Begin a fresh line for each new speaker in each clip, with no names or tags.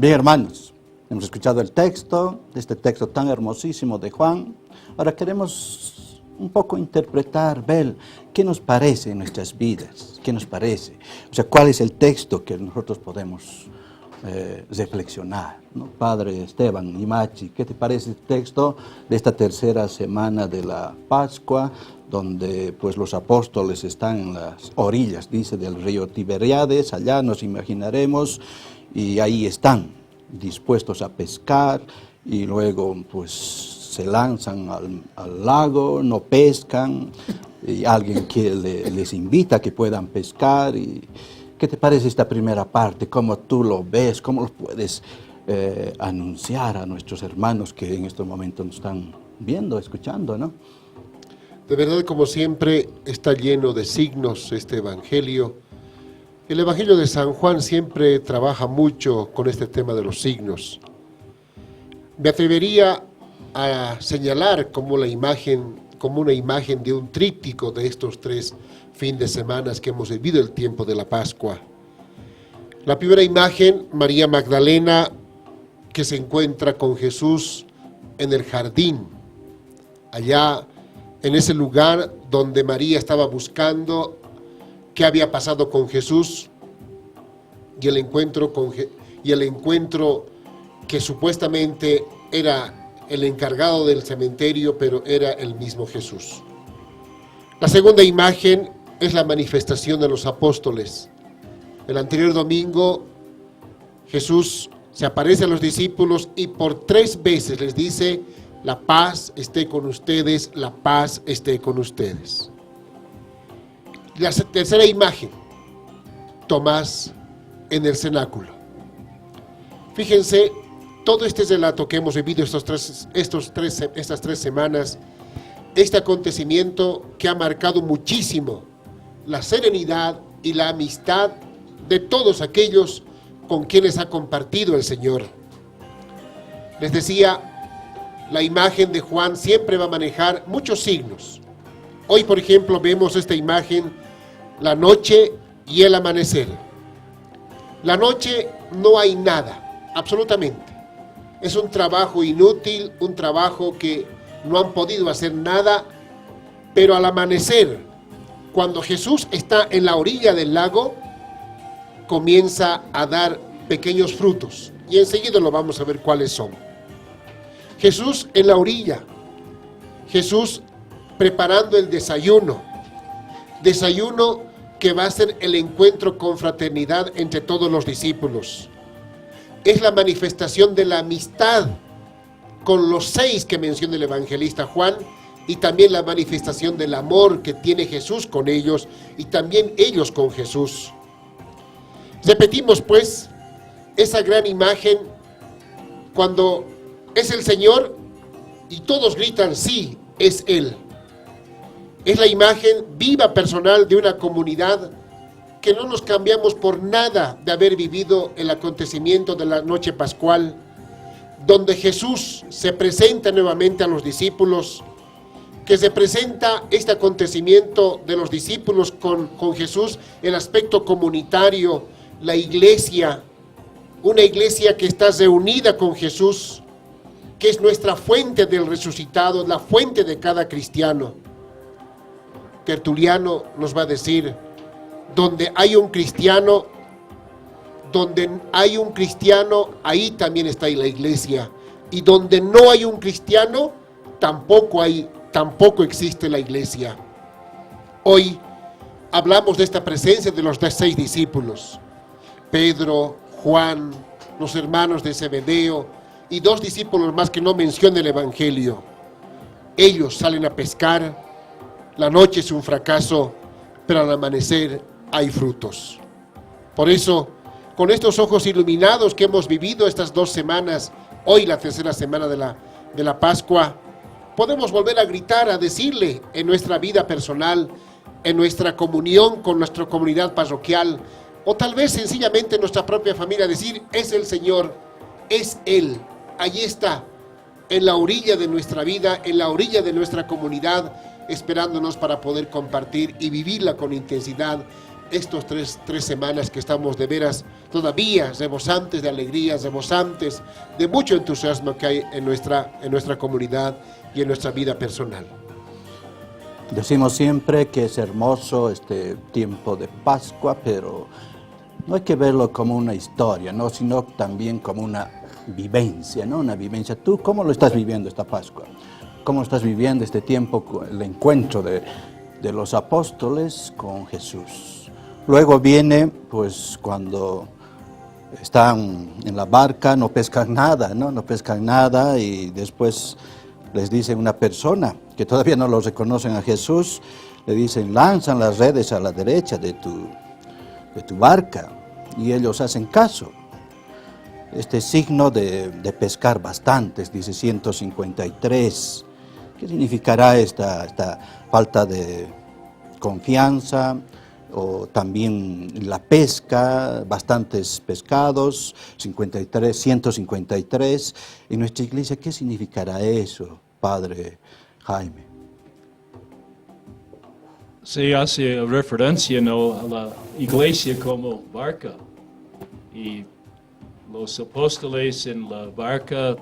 Bien, hermanos, hemos escuchado el texto, este texto tan hermosísimo de Juan. Ahora queremos un poco interpretar, ver qué nos parece en nuestras vidas, qué nos parece. O sea, cuál es el texto que nosotros podemos reflexionar, ¿no? Padre Esteban y Machi, ¿qué te parece el texto de esta tercera semana de la Pascua, donde pues los apóstoles están en las orillas, dice, del río Tiberíades, allá nos imaginaremos, y ahí están dispuestos a pescar, y luego pues se lanzan al lago, no pescan, y alguien que les invita a que puedan pescar. Y ¿qué te parece esta primera parte? ¿Cómo tú lo ves? ¿Cómo lo puedes anunciar a nuestros hermanos que en estos momentos nos están viendo, escuchando, ¿no?
De verdad, como siempre, está lleno de signos este evangelio. El evangelio de San Juan siempre trabaja mucho con este tema de los signos. Me atrevería a señalar como una imagen de un tríptico de estos 3 fines de semana que hemos vivido el tiempo de la Pascua. La primera imagen, María Magdalena, que se encuentra con Jesús en el jardín, allá en ese lugar donde María estaba buscando qué había pasado con Jesús, y el encuentro que supuestamente era el encargado del cementerio, pero era el mismo Jesús. La segunda imagen es la manifestación de los apóstoles. El anterior domingo Jesús se aparece a los discípulos y por 3 veces les dice: la paz esté con ustedes, la paz esté con ustedes. La tercera imagen, Tomás en el cenáculo. Fíjense, todo este relato que hemos vivido estas 3 semanas, este acontecimiento que ha marcado muchísimo la serenidad y la amistad de todos aquellos con quienes ha compartido el Señor. Les decía, la imagen de Juan siempre va a manejar muchos signos. Hoy, por ejemplo, vemos esta imagen, la noche y el amanecer. La noche no hay nada, absolutamente. Es un trabajo inútil, un trabajo que no han podido hacer nada, pero al amanecer, cuando Jesús está en la orilla del lago, comienza a dar pequeños frutos, y enseguida lo vamos a ver cuáles son. Jesús en la orilla, Jesús preparando el desayuno que va a ser el encuentro con fraternidad entre todos los discípulos. Es la manifestación de la amistad con los 6 que menciona el evangelista Juan, y también la manifestación del amor que tiene Jesús con ellos y también ellos con Jesús. Repetimos pues esa gran imagen cuando es el Señor y todos gritan: sí, es Él. Es la imagen viva personal de una comunidad que no nos cambiamos por nada de haber vivido el acontecimiento de la noche pascual, donde Jesús se presenta nuevamente a los discípulos, que se presenta este acontecimiento de los discípulos con Jesús, el aspecto comunitario, la iglesia, una iglesia que está reunida con Jesús, que es nuestra fuente del resucitado, la fuente de cada cristiano. Tertuliano nos va a decir: donde hay un cristiano, ahí también está la iglesia, y donde no hay un cristiano, tampoco existe la iglesia. Hoy hablamos de esta presencia de los 6 discípulos, Pedro, Juan, los hermanos de Zebedeo y 2 discípulos más que no menciona el evangelio. Ellos salen a pescar, la noche es un fracaso, pero al amanecer hay frutos. Por eso, con estos ojos iluminados que hemos vivido estas 2 semanas, hoy la tercera semana de la Pascua, podemos volver a gritar, a decirle en nuestra vida personal, en nuestra comunión con nuestra comunidad parroquial, o tal vez sencillamente en nuestra propia familia, decir: es el Señor, es Él, allí está, en la orilla de nuestra vida, en la orilla de nuestra comunidad, esperándonos para poder compartir y vivirla con intensidad estos tres semanas que estamos de veras todavía rebosantes de alegrías, rebosantes de mucho entusiasmo que hay en nuestra comunidad y en nuestra vida personal.
Decimos siempre que es hermoso este tiempo de Pascua, pero no hay que verlo como una historia, ¿no? Sino también como una vivencia, ¿no? Una vivencia. ¿Tú cómo lo estás viviendo esta Pascua? ¿Cómo estás viviendo este tiempo, el encuentro de los apóstoles con Jesús? Luego viene, pues, cuando están en la barca, no pescan nada, ¿no? No pescan nada y después les dice una persona que todavía no lo reconocen a Jesús, le dicen, lanzan las redes a la derecha de tu barca, y ellos hacen caso. Este signo de pescar bastantes, dice 153. ¿Qué significará esta falta de confianza? O también la pesca, bastantes pescados, 153. En nuestra iglesia, ¿qué significará eso, Padre Jaime?
Se hace referencia, ¿no?, a la iglesia como barca, y los apóstoles en la barca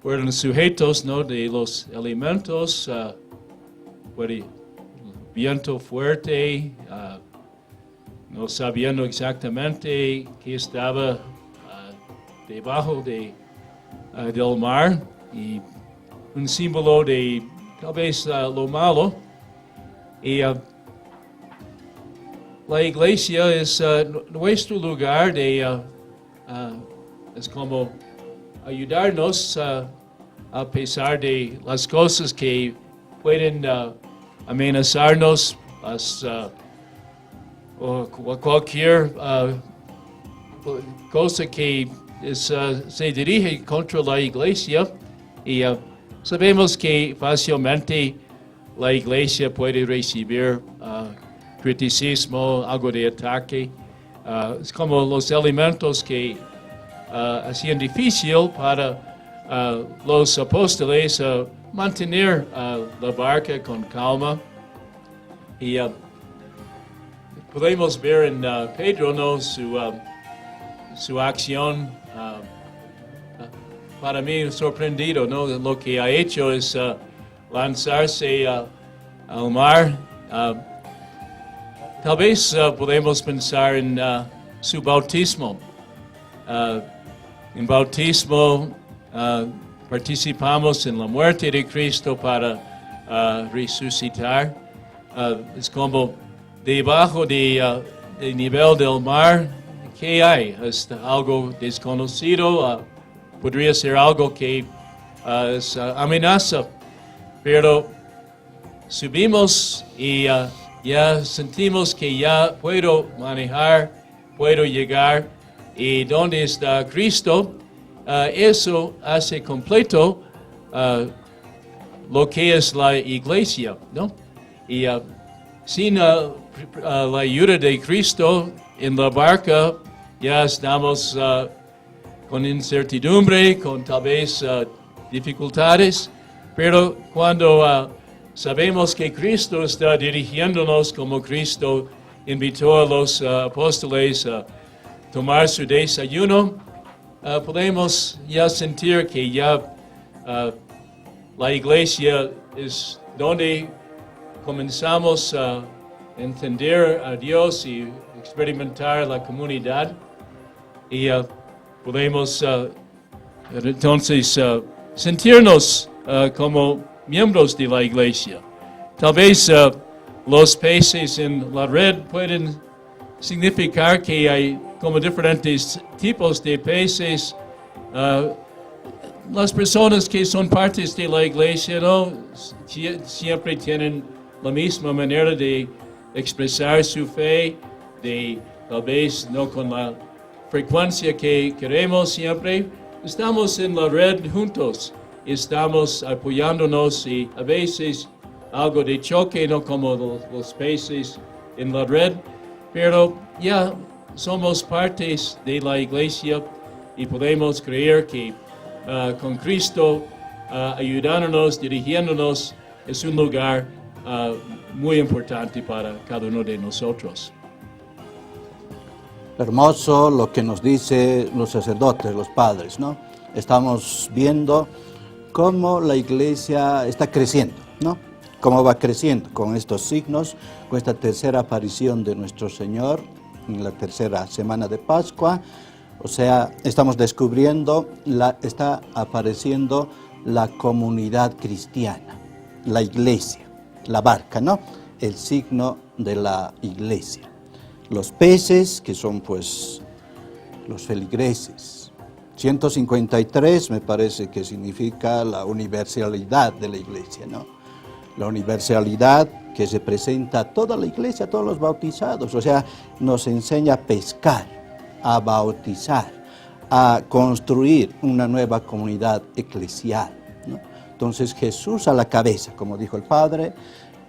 fueron sujetos, ¿no?, de los elementos, viento fuerte, no sabiendo exactamente qué estaba debajo del mar, y un símbolo de tal vez lo malo. Y la iglesia es nuestro lugar de, es como ayudarnos a pesar de las cosas que pueden amenazarnos, o cualquier cosa que se dirige contra la iglesia, y sabemos que fácilmente la iglesia puede recibir criticismo, algo de ataque. Es como los elementos que hacían difícil para los apóstoles mantener la barca con calma. Y podemos ver en Pedro, ¿no?, su acción. Para mí sorprendido, ¿no? Lo que ha hecho es lanzarse al mar. Tal vez podemos pensar en su bautismo. En bautismo participamos en la muerte de Cristo para resucitar. Es como debajo del nivel del mar, ¿qué hay? Es algo desconocido, podría ser algo que es amenaza, pero subimos y ya sentimos que ya puedo manejar, puedo llegar, y donde está Cristo, eso hace completo lo que es la iglesia, ¿no? Y sin la ayuda de Cristo en la barca, ya estamos con incertidumbre, con tal vez dificultades, pero cuando sabemos que Cristo está dirigiéndonos, como Cristo invitó a los apóstoles a tomar su desayuno, podemos ya sentir que ya la iglesia es donde comenzamos a entender a Dios y experimentar la comunidad, y podemos entonces sentirnos como miembros de la iglesia. Tal vez los peces en la red pueden significar que hay como diferentes tipos de peces. Las personas que son partes de la iglesia, ¿no?, siempre tienen la misma manera de expresar su fe, de tal vez no con la frecuencia que queremos siempre. Estamos en la red juntos, estamos apoyándonos, y a veces algo de choque, no como los peces en la red, pero ya somos partes de la iglesia y podemos creer que con Cristo ayudándonos, dirigiéndonos, es un lugar muy importante para cada uno de nosotros.
Hermoso lo que nos dicen los sacerdotes, los padres, ¿no? Estamos viendo cómo la iglesia está creciendo, ¿no? Cómo va creciendo con estos signos, con esta tercera aparición de nuestro Señor en la tercera semana de Pascua. O sea, estamos descubriendo, está apareciendo la comunidad cristiana, la iglesia, la barca, ¿no? El signo de la iglesia. Los peces, que son pues los feligreses. 153 me parece que significa la universalidad de la iglesia, ¿no? La universalidad que se presenta a toda la iglesia, a todos los bautizados. O sea, nos enseña a pescar, a bautizar, a construir una nueva comunidad eclesial, ¿no? Entonces Jesús a la cabeza, como dijo el Padre,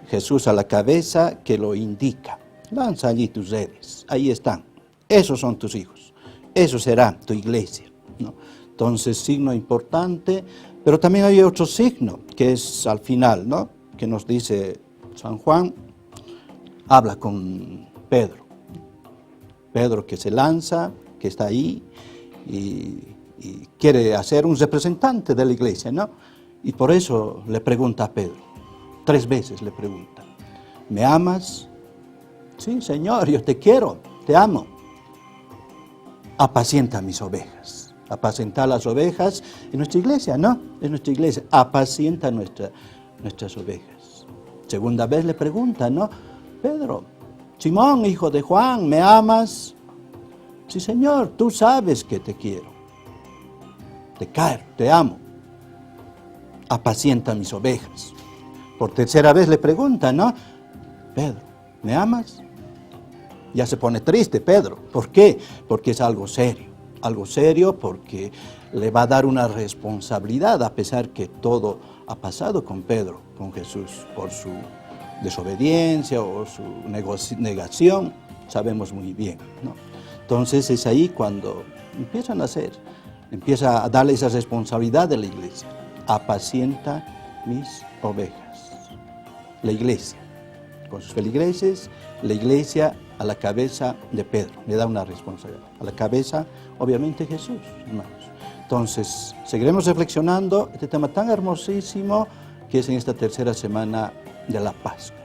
Jesús a la cabeza que lo indica. Lanza allí tus redes, ahí están. Esos son tus hijos, eso será tu iglesia, ¿no? Entonces, signo importante, pero también hay otro signo que es al final, ¿no? Que nos dice San Juan, habla con Pedro. Pedro que se lanza, que está ahí y quiere ser un representante de la iglesia, ¿no? Y por eso le pregunta a Pedro, 3 veces le pregunta, ¿me amas? Sí, Señor, yo te quiero, te amo. Apacienta mis ovejas. Apacentar las ovejas en nuestra iglesia, ¿no? En nuestra iglesia. Apacienta nuestras ovejas. Segunda vez le pregunta, ¿no? Pedro, Simón, hijo de Juan, ¿me amas? Sí, Señor, tú sabes que te quiero. Te amo. Apacienta mis ovejas. Por tercera vez le pregunta, ¿no? Pedro, ¿me amas? Ya se pone triste Pedro. ¿Por qué? Porque es algo serio. Algo serio porque le va a dar una responsabilidad, a pesar que todo ha pasado con Pedro, con Jesús, por su desobediencia o su negación, sabemos muy bien, ¿no? Entonces es ahí cuando empieza a darle esa responsabilidad de la iglesia. Apacienta mis ovejas. La iglesia, con sus feligreses, la iglesia a la cabeza de Pedro, le da una responsabilidad. A la cabeza, obviamente, Jesús, hermanos. Entonces, seguiremos reflexionando este tema tan hermosísimo que es en esta tercera semana de la Pascua.